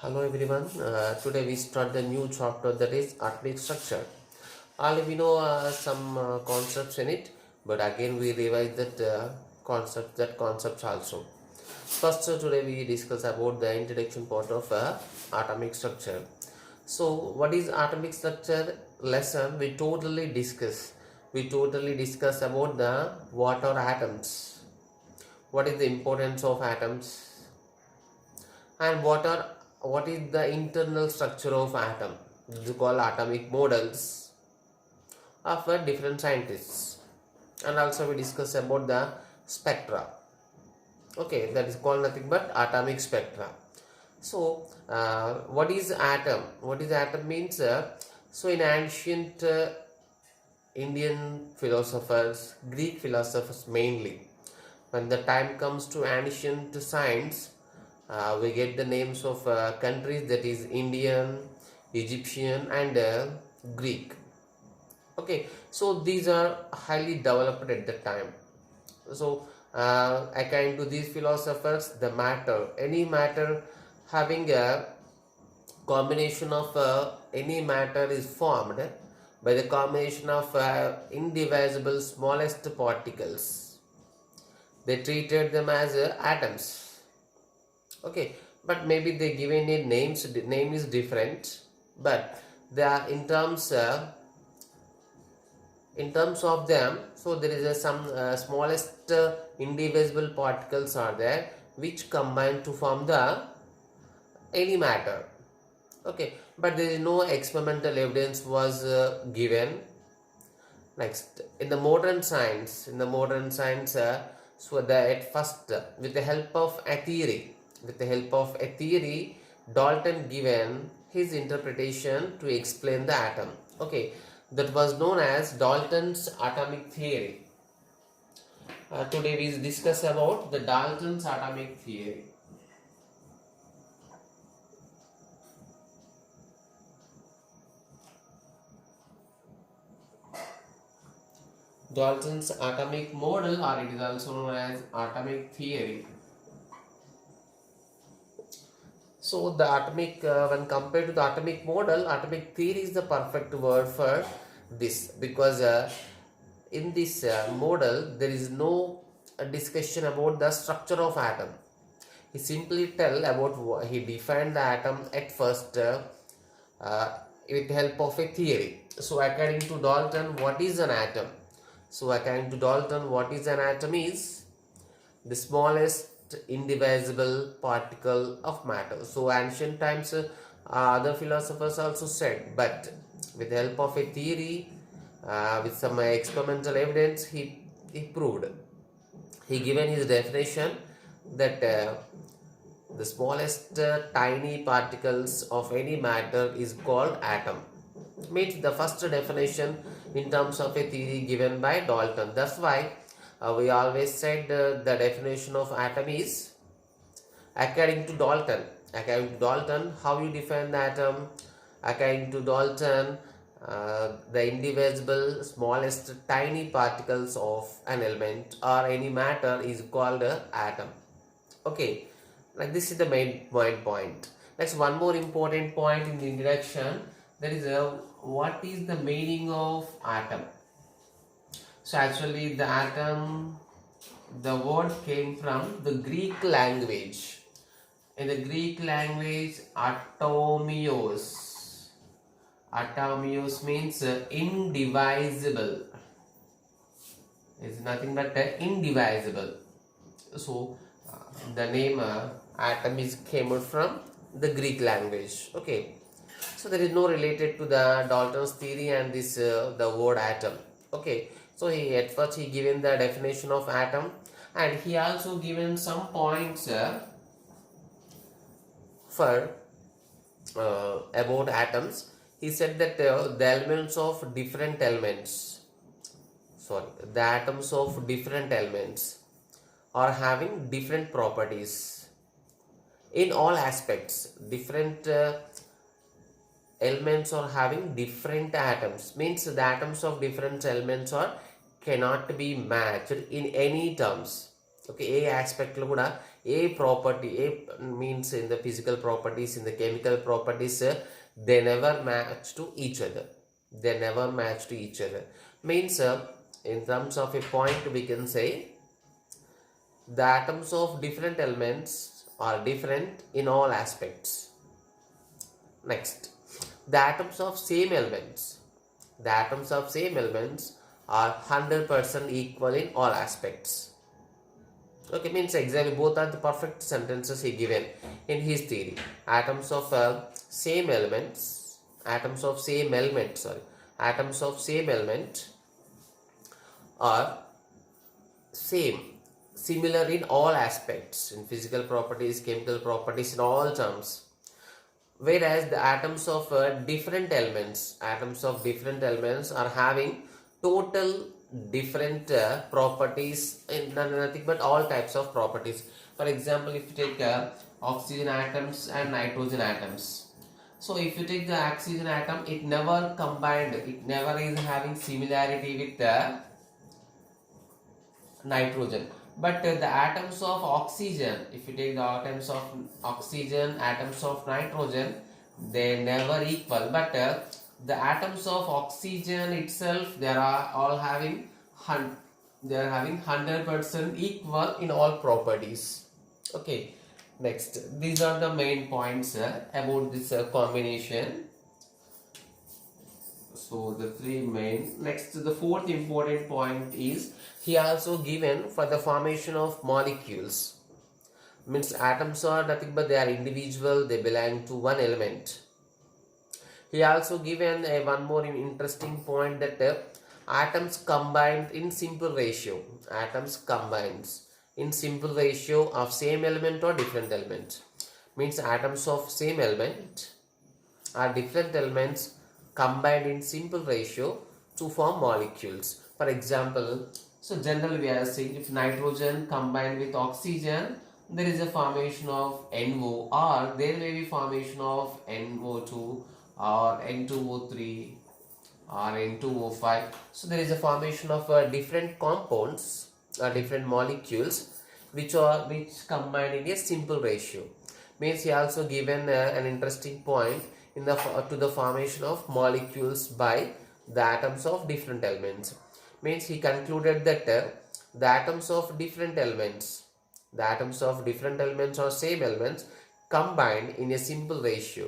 Hello everyone. Today we start the new chapter that is atomic structure. Already we know some concepts in it, but again we revise that concepts also. First, today we discuss about the introduction part of atomic structure. So, what is atomic structure lesson? We totally discuss about the what are atoms. What is the importance of atoms? And what is the internal structure of atom. This is called atomic models of different scientists. And also we discuss about the spectra. Okay, that is called nothing but atomic spectra. So what is atom? What is atom means, so in ancient Indian philosophers, Greek philosophers mainly, when the time comes to ancient science, we get the names of countries, that is Indian, Egyptian and Greek. Okay, so these are highly developed at the time. So according to these philosophers, any matter having a combination of any matter is formed by the combination of indivisible smallest particles. They treated them as atoms. Okay, but maybe they given it name is different, but they are in terms of them. So there is some smallest indivisible particles are there which combine to form the any matter. Okay, but there is no experimental evidence was given. Next, in the modern science, so that at first, with the help of a theory, Dalton given his interpretation to explain the atom. Okay, that was known as Dalton's atomic theory. Today we discuss about the Dalton's atomic theory. Dalton's atomic model, or it is also known as atomic theory. So the when compared to the atomic model, atomic theory is the perfect word for this, because in this model there is no discussion about the structure of atom. He simply he defined the atom at first with help of a theory. So according to Dalton, what is an atom? So according to Dalton, what is an atom is the smallest indivisible particle of matter. So ancient times, other philosophers also said, but with the help of a theory, with some experimental evidence, he proved. He given his definition that the smallest tiny particles of any matter is called atom. Means the first definition in terms of a theory given by Dalton. That's why we always said the definition of atom is according to Dalton. According to Dalton, how you define the atom? According to Dalton, the indivisible smallest tiny particles of an element or any matter is called atom. Okay, like this is the main point. Next, one more important point in the introduction, that is what is the meaning of atom. So actually the atom, the word came from the Greek language. In the Greek language, atomios. Atomios means indivisible. It's nothing but indivisible. So the name atom is came out from the Greek language. Okay, so there is no related to the Dalton's theory and this the word atom. Okay, so at first he given the definition of atom, and he also given some points for about atoms. He said that the atoms of different elements are having different properties in all aspects. Different elements are having different atoms, means the atoms of different elements are cannot be matched in any terms. Okay, ఏ ఆస్పెక్ట్లో కూడా ఏ property ఏ means in the physical properties in the chemical properties they never match to each other. They never match to each other. Means in terms of a point we can say the atoms of different elements are different in all aspects. Next, the atoms of same elements. The atoms of same elements are 100% equal in all aspects. Okay, means exactly both are the perfect sentences he given in his theory. Atoms of same elements, atoms of same element, sorry, atoms of same element are same, similar in all aspects, in physical properties, chemical properties, in all terms. Whereas the atoms of different elements, atoms of different elements are having total different properties in nothing but all types of properties. For example, if you take oxygen atoms and nitrogen atoms. So if you take the oxygen atom, it never combined, it never is having similarity with the nitrogen. But the atoms of oxygen, if you take the atoms of oxygen, atoms of nitrogen, they never equal. But the atoms of oxygen itself, they are all having 100% equal in all properties. Okay, next, these are the main points about this combination. So the three main. Next, the fourth important point is he also given for the formation of molecules. Means atoms are nothing but they are individual, they belong to one element. He also given one more interesting point that atoms combined in simple ratio. Atoms combines in simple ratio of same element or different element. Means atoms of same element are different elements combined in simple ratio to form molecules. For example, so generally we are saying if nitrogen combined with oxygen, there is a formation of NO, or there may be formation of NO2 or N2O3 or N2O5. So there is a formation of different compounds or different molecules which combined in a simple ratio. Means he also given an interesting point in the to the formation of molecules by the atoms of different elements. Means he concluded that the atoms of different elements, the atoms of different elements or same elements combined in a simple ratio,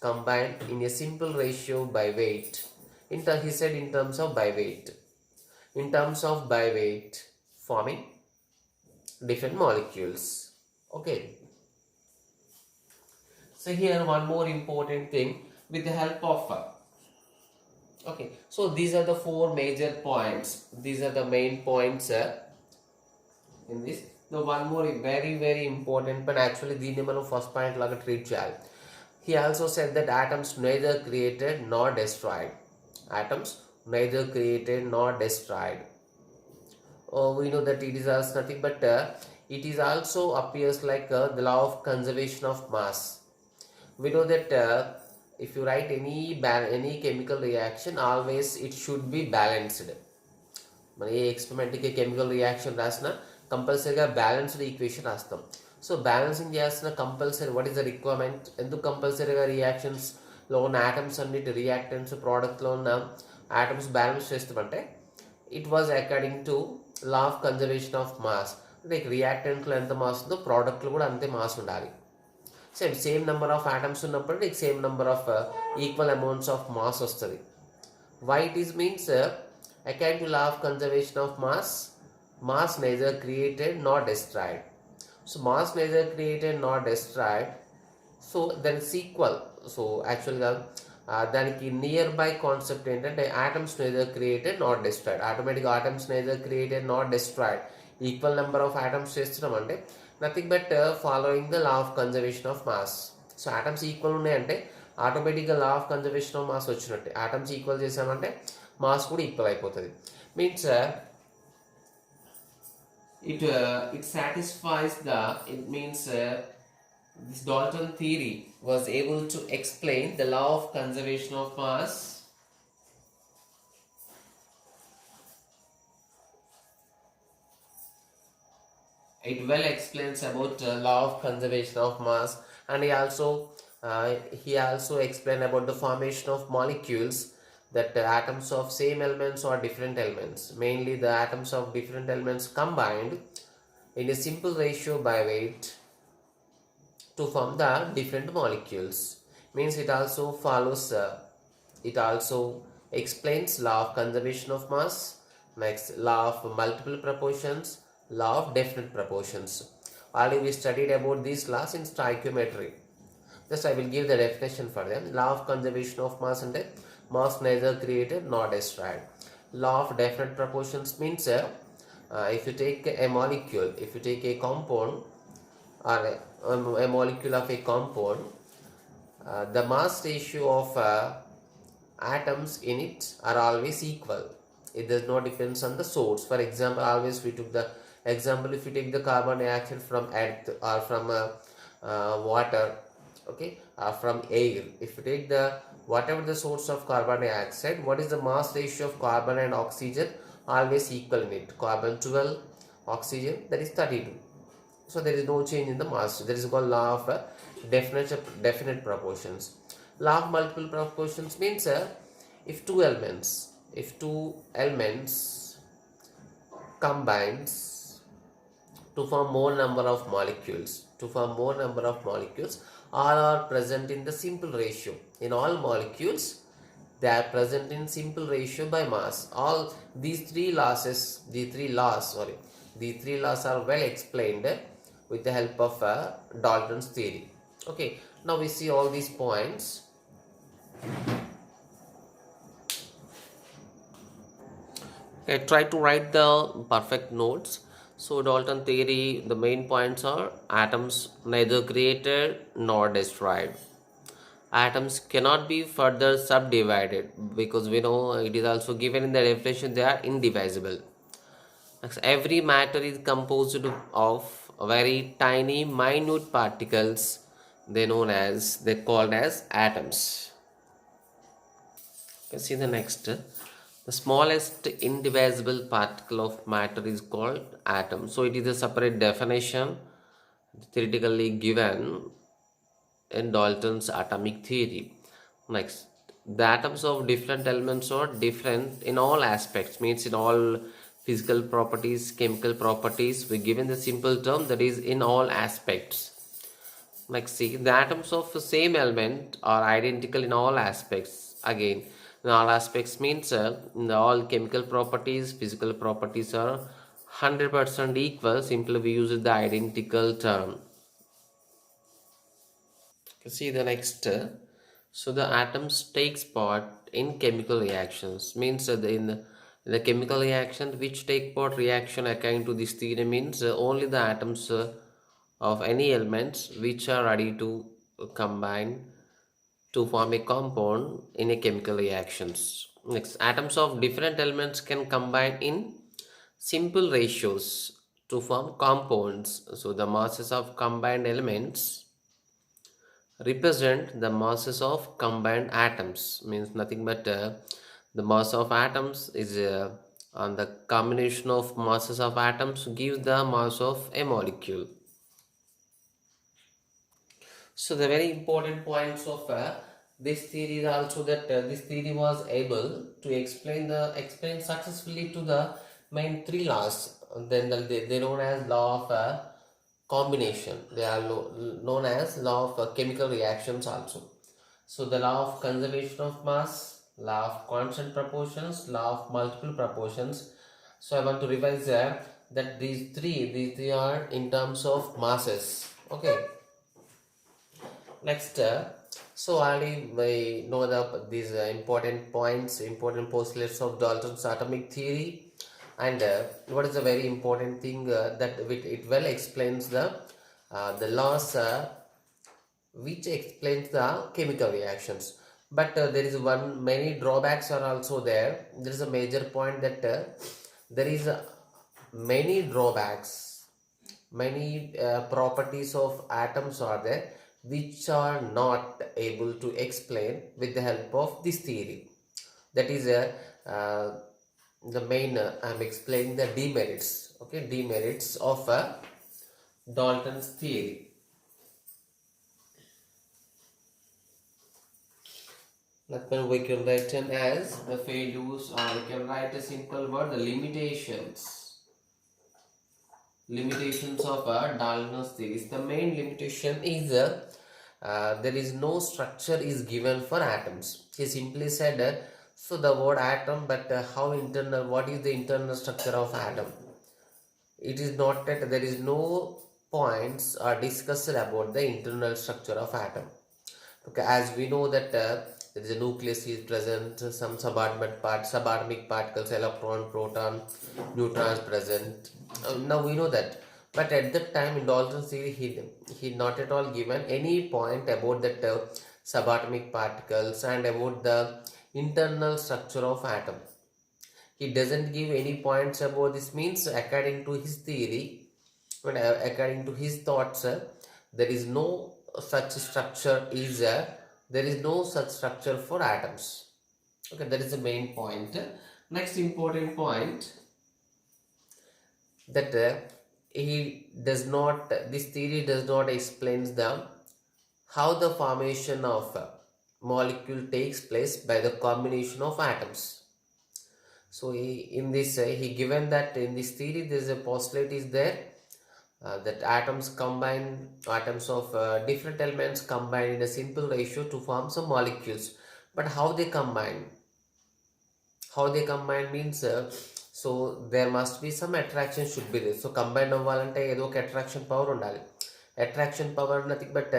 combined in a simple ratio by weight. He said in terms of by weight, in terms of by weight forming different molecules. Okay. So here one more important thing with the help of okay, so these are the four major points, these are the main points in this. The one more very important but actually దీన్ని మనం first point లాగా treat చేయాలి. He also said that atoms neither created nor destroyed. Atoms neither created nor destroyed. We know that it is also nothing but it is also appears like the law of conservation of mass. We know that if you write any chemical reaction, always it should be balanced. మన ఏ ఎక్స్పెరిమెంట్కి chemical reaction రాసినా కంపల్సరీగా balanced equation రాస్తాం. So balancing చేస్తున్న compulsory what is the requirement, ఎందుకు కంపల్సరీగా రియాక్షన్స్లో ఉన్న atoms అన్నిటి reactants ప్రోడక్ట్లో ఉన్న ఆటమ్స్ బ్యాలెన్స్ చేస్తామంటే it was according to law of conservation of mass. అంటే రియాక్టెంట్లో ఎంత మాస్ ఉందో ప్రోడక్ట్లో కూడా అంతే మాస్ ఉండాలి. సేమ్ నెంబర్ ఆఫ్ ఆటమ్స్ ఉన్నప్పుడు నీకు same number of equal amounts of mass వస్తుంది. Why it is means according to law of conservation of mass, mass neither created nor destroyed. So mass neither created nor destroyed, so then it's equal. So actually దానికి near by concept ఏంటంటే atoms neither created nor destroyed. ఆటోమేటిక్గా atoms neither created nor destroyed equal number of atoms చేస్తున్నాం అంటే nothing but following the law of conservation of mass. So atoms equal ఉన్నాయంటే ఆటోమేటిక్గా law of conservation of mass వచ్చినట్టే. Atoms equal చేసామంటే mass కూడా equal అయిపోతుంది. Means it satisfies it means this Dalton theory was able to explain the law of conservation of mass it well explains about law of conservation of mass, and he also explained about the formation of molecules, that atoms of same elements or different elements, mainly the atoms of different elements combined in a simple ratio by weight to form the different molecules. Means it also follows it also explains law of conservation of mass, next law of multiple proportions, law of definite proportions. Already we studied about these laws in stoichiometry. Just I will give the definition for them. Law of conservation of mass and mass neither created nor destroyed. Law of definite proportions means if you take a molecule, if you take a compound or a molecule of a compound, the mass ratio of atoms in it are always equal. It does not depend on the source. For example, always we took the example, if you take the carbon dioxide from earth or from water, okay, or from air, if you take the whatever the source of carbon dioxide, what is the mass ratio of carbon and oxygen? Always equal in it. Carbon 12, oxygen that is 32. So there is no change in the mass. There is called law of definite proportions. Law of multiple proportions means if two elements combines to form more number of molecules, all are present in the simple ratio. In all molecules, they are present in simple ratio by mass. All these three laws are well explained with the help of Dalton's theory. Okay, now we see all these points. Okay, try to write the perfect notes. So Dalton theory, the main points are: atoms neither created nor destroyed. Atoms cannot be further subdivided, because we know it is also given in the definition they are indivisible. Next, every matter is composed of very tiny minute particles, they called as atoms. You can see the next. The smallest indivisible particle of matter is called atom. So it is a separate definition theoretically given in Dalton's atomic theory. Next, the atoms of different elements are different in all aspects, means in all physical properties, chemical properties. We given the simple term, that is in all aspects. Next, see, the atoms of the same element are identical in all aspects. Again, in all aspects means in all chemical properties, physical properties are 100% equal. Simply we use the identical term. See the next. So the atoms takes part in chemical reactions, means in the chemical reaction which take part reaction according to this theory, means only the atoms of any elements which are ready to combine to form a compound in a chemical reactions. Next, atoms of different elements can combine in simple ratios to form compounds. So the masses of combined elements represent the masses of combined atoms, means nothing but the mass of atoms is on the combination of masses of atoms gives the mass of a molecule. So the very important points of this theory is also that this theory was able to explain successfully to the main three laws. Then they known as law of combination. They are known as law of chemical reactions also. So the law of conservation of mass, law of constant proportions, law of multiple proportions. So I want to revise that these three are in terms of masses. Okay. Next, so already we know these important points, important postulates of Dalton's atomic theory, and what is the very important thing that it well explains the laws which explains the chemical reactions. But there is many drawbacks are also there. There is a major point that there is many drawbacks, many properties of atoms are there which are not able to explain with the help of this theory. That is the main I'm explaining the demerits. Okay, demerits of Dalton's theory. That one we can write it as the failures, or we can write a simple word, the limitations. Limitations of a Dalton's theory. The main limitation is there is no structure is given for atoms. He simply said so the word atom, but how internal, what is the internal structure of atom? It is not that there is no points are discussed about the internal structure of atom. Okay, as we know that there is a nucleus is present, some subatomic particles, electron, proton, neutrons present. Now we know that, but at that time in Dalton's theory, he not at all given any point about that subatomic particles and about the internal structure of atom. He doesn't give any points about this. Means according to his theory, according to his thoughts, there is no such structure is there is no such structure for atoms. Okay, that is the main point. Next important point, that he does not, this theory does not explain the how the formation of a molecule takes place by the combination of atoms. So in this he given that in this theory there is a postulate is there that atoms combine, atoms of different elements combine in a simple ratio to form some molecules. But how they combine? How they combine means so there must be some attraction should be there. So combine అవ్వాలంటే ఏదో ఒక attraction power ఉండాలి. Attraction power nothing but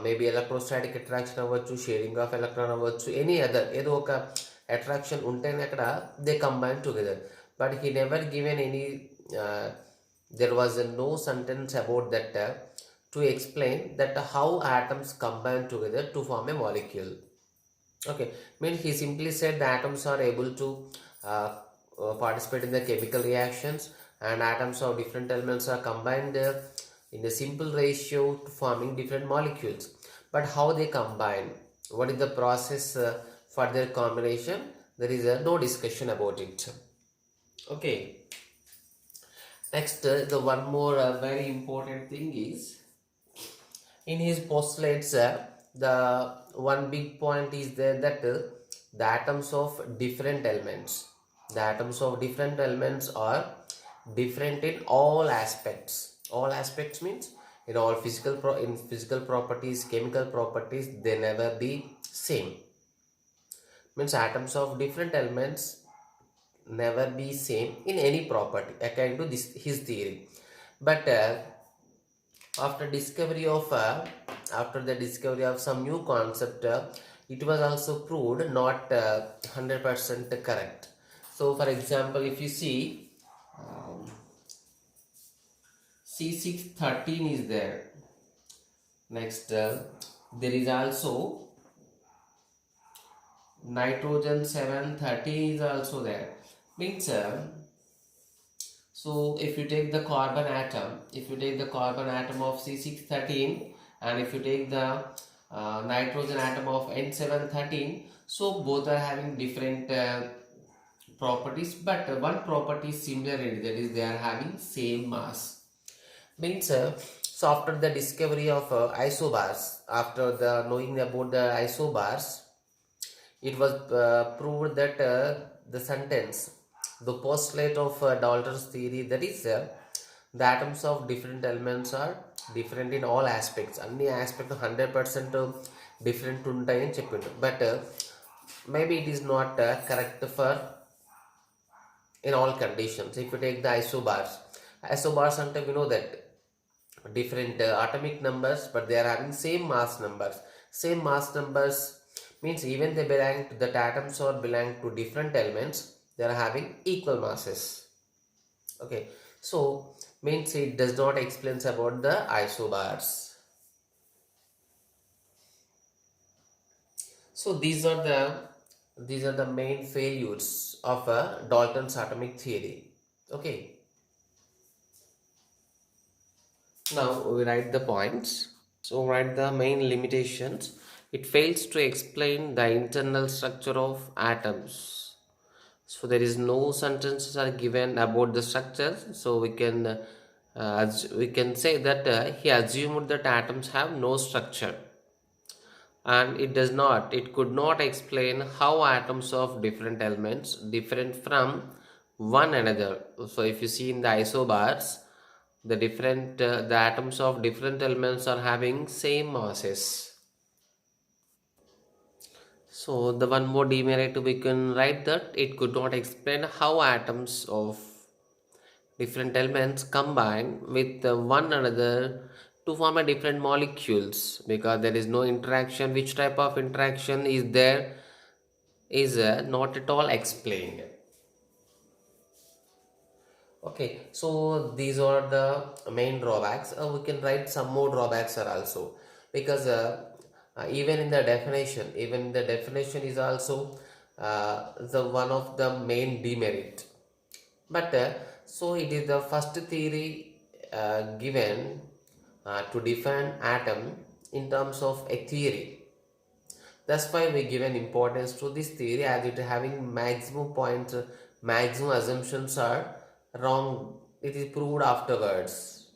maybe electrostatic attraction అవ్వచ్చు, sharing of electron అవ్వచ్చు, any other ఏదో ఒక attraction ఉంటేనే అక్కడ they combine together. But he never given any there was no sentence about that to explain that how atoms combine together to form a molecule. Okay, means he simply said the atoms are able to participate in the chemical reactions, and atoms of different elements are combined in a simple ratio to forming different molecules. But how they combine, what is the process for their combination, there is no discussion about it. Okay, next the one more very important thing is in his postulates the one big point is there that the atoms of different elements, the atoms of different elements are different in all aspects. All aspects means in all in physical properties, chemical properties, they never be same. Means atoms of different elements never be same in any property according to this his theory. But after the discovery of some new concept, it was also proved not 100% correct. So for example, if you see C613 is there. Next there is also nitrogen 730 is also there. Means so if you take the carbon atom, of C613, and if you take the nitrogen atom of N713, so both are having different properties, but one property is similar, that is they are having same mass. Means so after the discovery of isobars, after the knowing about the isobars, it was proved that the sentence, the postulate of Dalton's theory, that is the atoms of different elements are different in all aspects. Anni aspect 100% different untayani cheppindu, but maybe it is not correct for in all conditions. If you take the isobars ante we know that different atomic numbers, but they are having same mass numbers. Same mass numbers means even they belong to that atoms or belong to different elements, they are having equal masses. Okay, so means it does not explain about the isobars. So these are the main failures of Dalton's atomic theory. Okay, now we write the points. So write the main limitations. It fails to explain the internal structure of atoms. So there is no sentences are given about the structure, so we can As we can say that he assumed that atoms have no structure, and it could not explain how atoms of different elements different from one another. So if you see in the isobars, the atoms of different elements are having same masses. So the one more demerit we can write that it could not explain how atoms of different elements combine with one another to form a different molecules, because there is no interaction. Which type of interaction is there is not at all explained. Okay, so these are the main drawbacks. We can write some more drawbacks are also, because even the definition is also the one of the main demerit. But so it is the first theory given to define atom in terms of a theory. That's why we given importance to this theory, as it having maximum points, maximum assumptions are wrong. It is proved afterwards,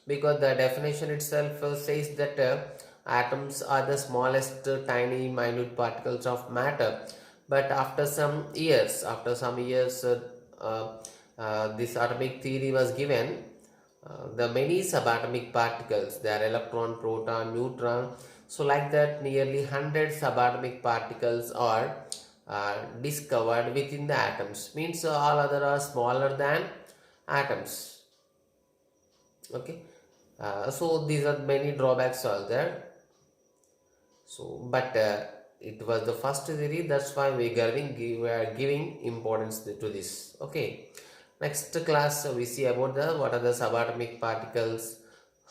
because the definition itself says that atoms are the smallest tiny minute particles of matter. But after some years, this atomic theory was given. The many subatomic particles, they are electron, proton, neutron. So like that, nearly 100 subatomic particles are discovered within the atoms. Means all other are smaller than atoms. Okay. So these are many drawbacks are there. So, but it was the first theory. That's why we are giving importance to this. Okay. Next class we see about the what are the subatomic particles,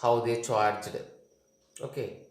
how they charged. Okay.